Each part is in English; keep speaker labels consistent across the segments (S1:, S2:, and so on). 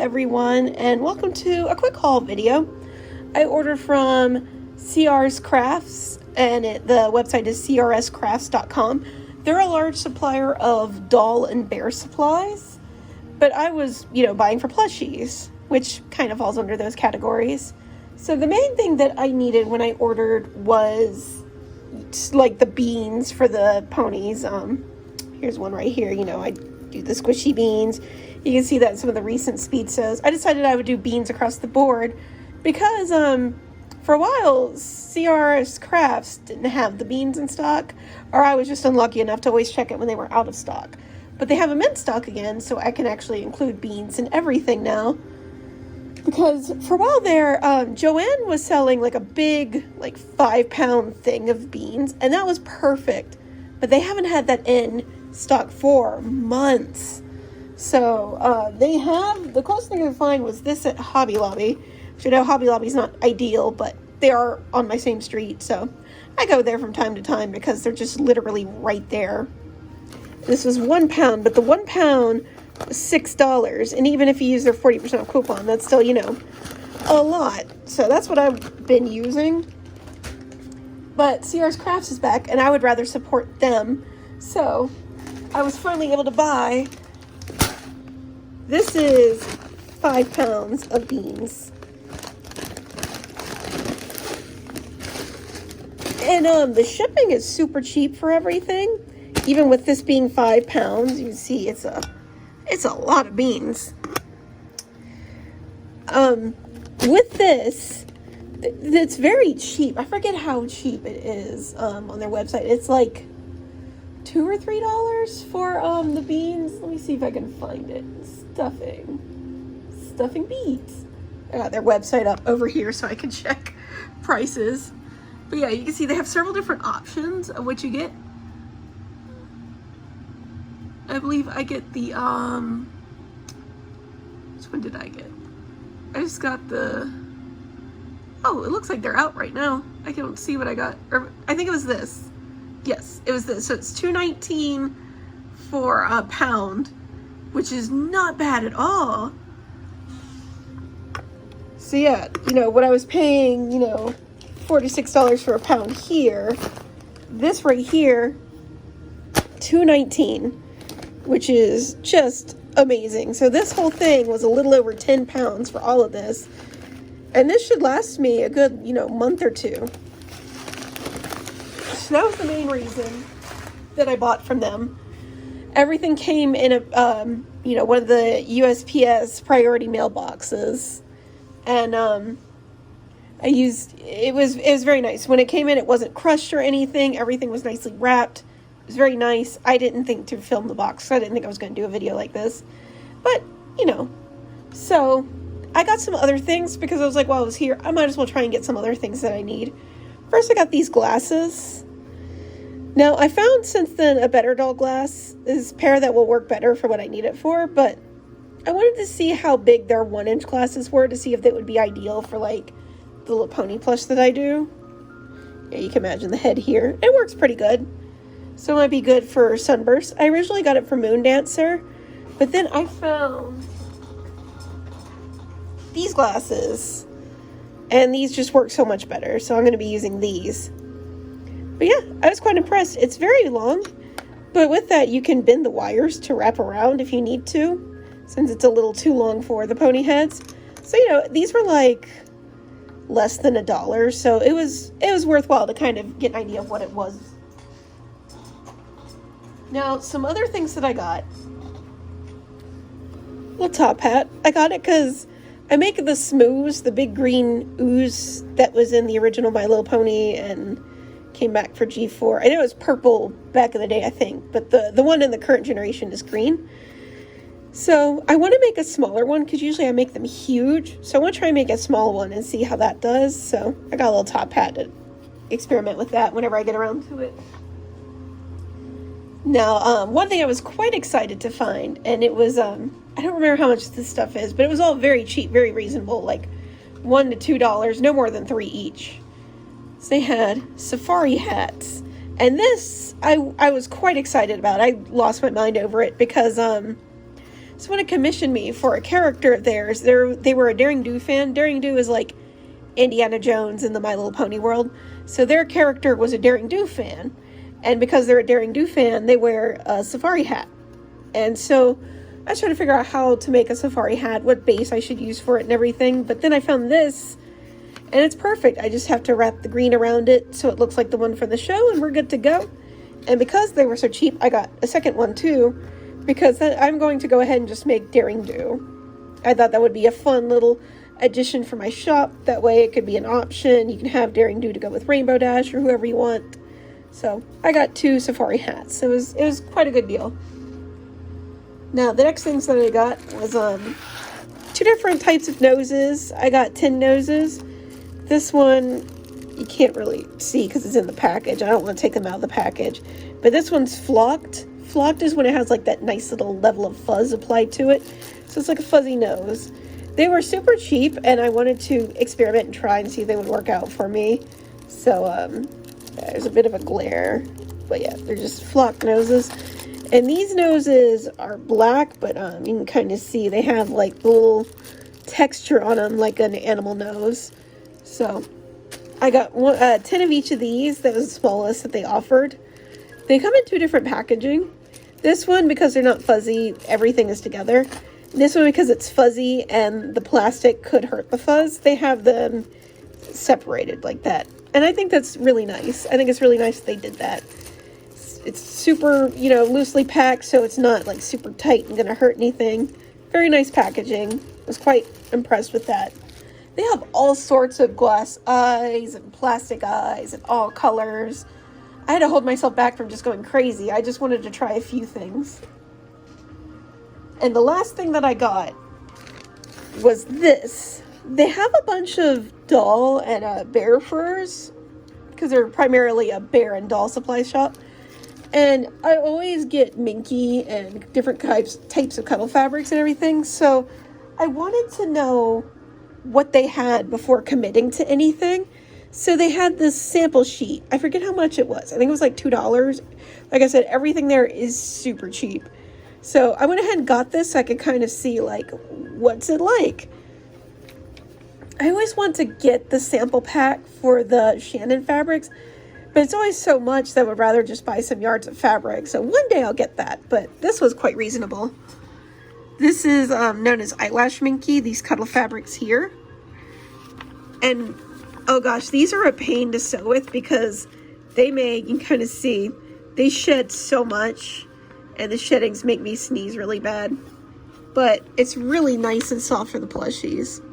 S1: everyone, and welcome to a quick haul video. I ordered from CR's Crafts, and the website is crscrafts.com. They're a large supplier of doll and bear supplies, but I was, buying for plushies, which kind of falls under those categories. So the main thing that I needed when I ordered was like the beans for the ponies. Here's one right here. I do the squishy beans. You can see that in some of the recent speed shows. I decided I would do beans across the board because for a while CR's Crafts didn't have the beans in stock, or I was just unlucky enough to always check it when they were out of stock. But they have them in stock again, so I can actually include beans in everything now. Because for a while there, Joanne was selling like a big, 5-pound thing of beans, and that was perfect. But they haven't had that in stock for months. So the closest thing I could find was this at Hobby Lobby. Which I know Hobby Lobby's not ideal, but they are on my same street, so I go there from time to time because they're just literally right there. This was 1 pound, but the 1 pound was $6, and even if you use their 40% coupon, that's still, a lot. So that's what I've been using. But CR's Crafts is back, and I would rather support them. So I was finally able to buy. This is 5 pounds of beans. And the shipping is super cheap for everything. Even with this being 5 pounds, you can see it's a lot of beans. With this, it's very cheap. I forget how cheap it is on their website. It's like $2 or $3 for the beans. Let me see if I can find it. Stuffing beans. I got their website up over here so I can check prices. But yeah, you can see they have several different options of what you get. I believe I get the which one did I get? I just got the, oh, it looks like they're out right now. I can't see what I got. Or I think it was this. Yes, it was this. So it's $2.19 for a pound, which is not bad at all. So yeah, what I was paying, $46 for a pound here. This right here, $2.19, which is just amazing. So this whole thing was a little over 10 pounds for all of this. And this should last me a good, month or two. So that was the main reason that I bought from them. Everything came in a, one of the USPS priority mailboxes. And it was very nice. When it came in, it wasn't crushed or anything. Everything was nicely wrapped. It was very nice. I didn't think to film the box, so I didn't think I was going to do a video like this. But, so I got some other things because I was like, while I was here, I might as well try and get some other things that I need. First, I got these glasses. Now, I found since then a better doll glass. This pair that will work better for what I need it for, but I wanted to see how big their 1-inch glasses were to see if they would be ideal for, the little pony plush that I do. Yeah, you can imagine the head here. It works pretty good. So it might be good for sunbursts. I originally got it for Moon Dancer, but then I found these glasses, and these just work so much better, so I'm going to be using these. But yeah, I was quite impressed. It's very long, but with that, you can bend the wires to wrap around if you need to, since it's a little too long for the pony heads. So, these were less than $1, so it was worthwhile to kind of get an idea of what it was. Now, some other things that I got. Little top hat. I got it because I make the smooths, the big green ooze that was in the original My Little Pony and came back for G4. I know it was purple back in the day, I think, but the one in the current generation is green. So I want to make a smaller one because usually I make them huge. So I want to try and make a small one and see how that does. So I got a little top hat to experiment with that whenever I get around to it. Now, one thing I was quite excited to find, and it was, I don't remember how much this stuff is, but it was all very cheap, very reasonable, like $1 to $2, no more than 3 each. So they had safari hats. And this, I was quite excited about. I lost my mind over it because, someone had commissioned me for a character of theirs. They were a Daring Do fan. Daring Do is like Indiana Jones in the My Little Pony world. So their character was a Daring Do fan. And because they're a Daring Do fan, they wear a safari hat. And so I was trying to figure out how to make a safari hat, what base I should use for it and everything. But then I found this, and it's perfect. I just have to wrap the green around it so it looks like the one from the show, and we're good to go. And because they were so cheap, I got a second one too, because I'm going to go ahead and just make Daring Do. I thought that would be a fun little addition for my shop. That way it could be an option. You can have Daring Do to go with Rainbow Dash or whoever you want. So I got 2 safari hats. It was quite a good deal. Now the next things that I got was 2 different types of noses. I got 10 noses. This one you can't really see because it's in the package. I don't want to take them out of the package. But this one's flocked. Flocked is when it has like that nice little level of fuzz applied to it. So it's like a fuzzy nose. They were super cheap, and I wanted to experiment and try and see if they would work out for me. So there's a bit of a glare, but yeah, they're just flocked noses. And these noses are black, but you can kind of see they have like the little texture on them like an animal nose. So I got 10 of each of these. That was the smallest that they offered. They come in 2 different packaging. This one, because they're not fuzzy, everything is together. This one, because it's fuzzy and the plastic could hurt the fuzz, they have them separated like that. And I think that's really nice. I think it's really nice that they did that. It's super, loosely packed, so it's not like super tight and gonna hurt anything. Very nice packaging. I was quite impressed with that. They have all sorts of glass eyes and plastic eyes and all colors. I had to hold myself back from just going crazy. I just wanted to try a few things. And the last thing that I got was this. They have a bunch of doll and bear furs, because they're primarily a bear and doll supply shop. And I always get minky and different types of cuddle fabrics and everything. So I wanted to know what they had before committing to anything. So they had this sample sheet. I forget how much it was. I think it was like $2. Like I said, everything there is super cheap. So I went ahead and got this so I could kind of see, like, what's it like? I always want to get the sample pack for the Shannon fabrics, but it's always so much that I would rather just buy some yards of fabric. So one day I'll get that, but this was quite reasonable. This is known as eyelash minky, these cuddle fabrics here. And, oh gosh, these are a pain to sew with because you can kind of see, they shed so much. And the sheddings make me sneeze really bad. But it's really nice and soft for the plushies.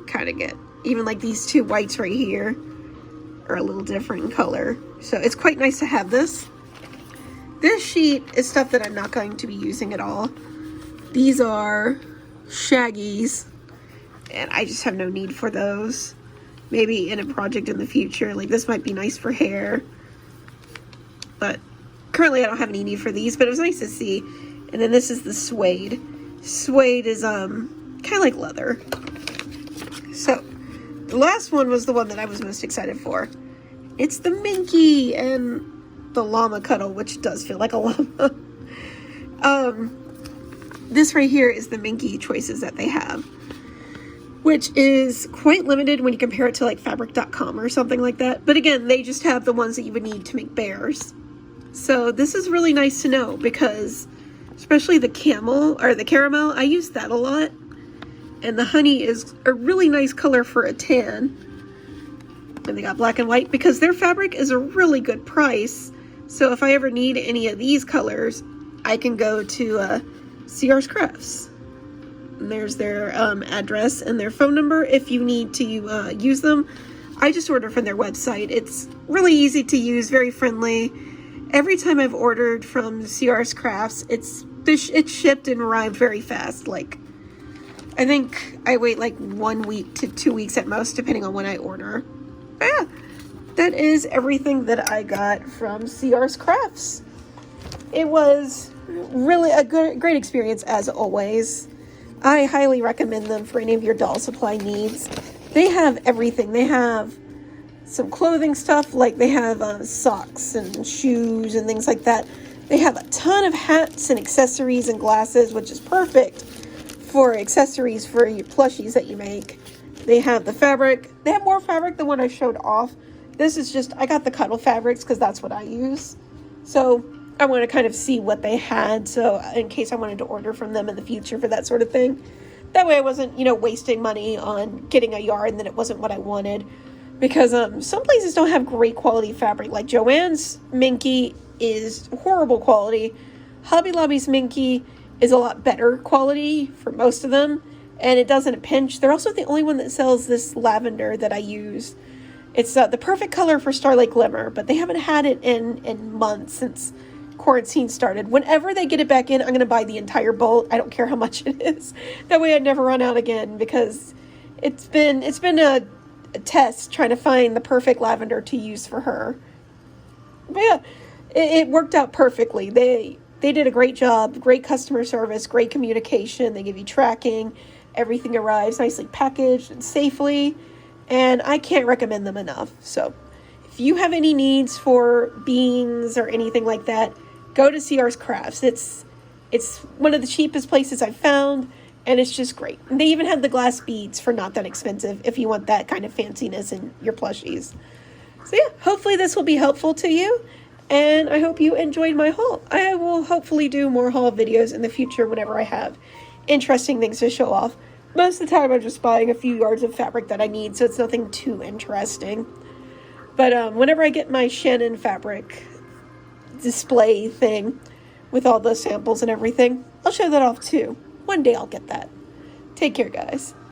S1: Kind of get, even like these 2 whites right here are a little different in color. So it's quite nice to have this. This sheet is stuff that I'm not going to be using at all. These are shaggies. And I just have no need for those. Maybe in a project in the future. Like this might be nice for hair. But currently I don't have any need for these, but it was nice to see. And then this is the suede. Suede is kind of like leather. So the last one was the one that I was most excited for. It's the Minky and the llama cuddle, which does feel like a llama. This right here is the Minky choices that they have, which is quite limited when you compare it to like fabric.com or something like that. But again, they just have the ones that you would need to make bears. So this is really nice to know because especially the caramel, I use that a lot. And the honey is a really nice color for a tan. And they got black and white because their fabric is a really good price. So if I ever need any of these colors, I can go to CR's Crafts. And there's their address and their phone number if you need to use them. I just order from their website. It's really easy to use, very friendly. Every time I've ordered from CR's Crafts, it's shipped and arrived very fast. Like, I think I wait like 1 week to 2 weeks at most, depending on when I order. But yeah, that is everything that I got from CR's Crafts. It was really a great experience as always. I highly recommend them for any of your doll supply needs. They have everything. They have some clothing stuff, like they have socks and shoes and things like that. They have a ton of hats and accessories and glasses, which is perfect for accessories for your plushies that you make. They have the fabric. They have more fabric than what I showed off. This is just, I got the cuddle fabrics because that's what I use. So I want to kind of see what they had, so in case I wanted to order from them in the future for that sort of thing. That way I wasn't, wasting money on getting a yarn that it wasn't what I wanted. Because some places don't have great quality fabric. Like Joann's Minky is horrible quality. Hobby Lobby's Minky is a lot better quality for most of them, and it doesn't pinch. They're also the only one that sells this lavender that I use. It's the perfect color for Starlight Glimmer, but they haven't had it in months since quarantine started. Whenever they get it back in, I'm going to buy the entire bolt. I don't care how much it is. That way I'd never run out again, because it's been a test trying to find the perfect lavender to use for her. But yeah, it worked out perfectly. They did a great job, great customer service, great communication. They give you tracking. Everything arrives nicely packaged and safely, and I can't recommend them enough. So if you have any needs for beans or anything like that, go to CR's Crafts. It's one of the cheapest places I've found, and it's just great. And they even have the glass beads for not that expensive if you want that kind of fanciness in your plushies. So yeah, hopefully this will be helpful to you, and I hope you enjoyed my haul. I will hopefully do more haul videos in the future whenever I have interesting things to show off. Most of the time I'm just buying a few yards of fabric that I need, so it's nothing too interesting. But whenever I get my Shannon fabric display thing with all the samples and everything, I'll show that off too. One day I'll get that. Take care, guys.